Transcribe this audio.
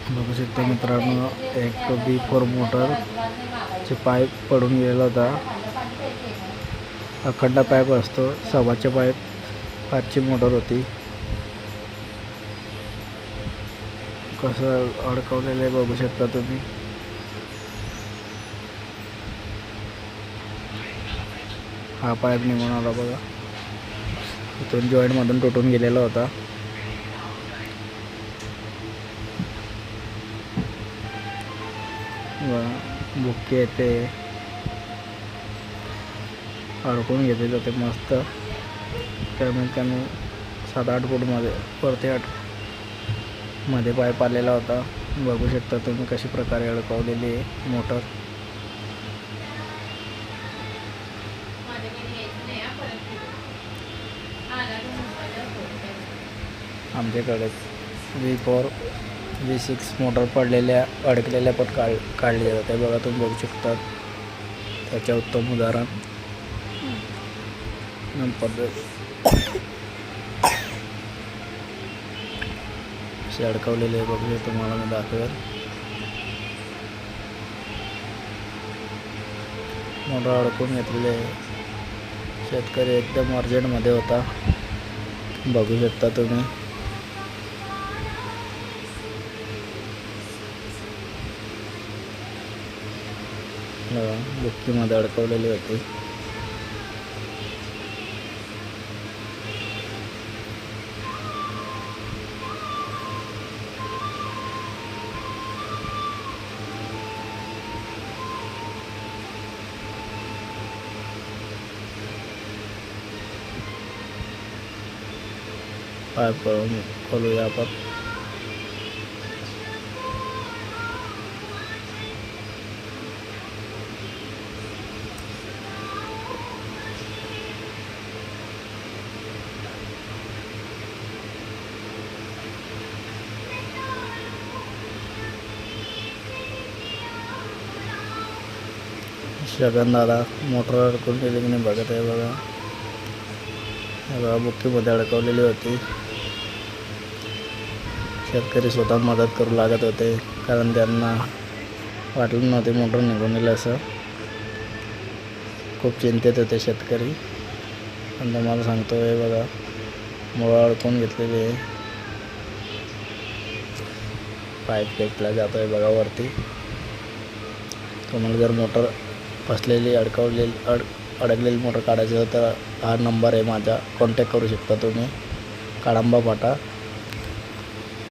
बघू शकता मित्रांनो, एक B4 मोटरचे पाईप पडून गेलेला होता. अखंड पाईप असतो, सव्वाचे पाईप 5ची मोटर होती. कसं अडकवलेलं आहे बघू शकता तुम्ही. हा पाईप निघून आला बघा, इथून जॉईंट मधून तुटून गेलेला होता. बुक्की येते अडकून घेतले जाते मस्त. कमीत कमी 7-8 फूटमध्ये वरती 8 मध्ये पाईप आलेला होता. बघू शकता तुम्ही कशी प्रकारे अडकवलेली आहे मोटर. आमच्याकडेच V4 V6 मोटर पडलेल्या अडकलेल्या पण काढले जाते बघा. तुम्ही बघू शकता त्याचे उत्तम उदाहरण. असे अडकवलेले बघू तुम्हाला मी दाखवेल. मोटर अडकून घेतलेले शेतकरी एकदम अर्जंटमध्ये होता. बघू शकता तुम्ही. बुक्कीमध्ये अडकवलेली होती. पाईप खोलूया आपण. शगन दादा मोटर अडकून गेली की नाही बघत आहे बघा. बुक्कीमध्ये अडकवलेली होती. शेतकरी स्वतः मदत करू लागत होते, कारण त्यांना वाटलं नव्हते मोटर निघून गेलं असं. खूप चिंतेत होते शेतकरी. पण तुम्हाला सांगतो आहे बघा, मोटर अडकून घेतलेली आहे. पाईप फेकला जातो आहे बघा वरती. तुम्हाला जर मोटर फसलेली अडकलेली मोटर काढायची तर हा नंबर आहे माझा, कॉन्टॅक्ट करू शकता तुम्ही. काळंबा फाटा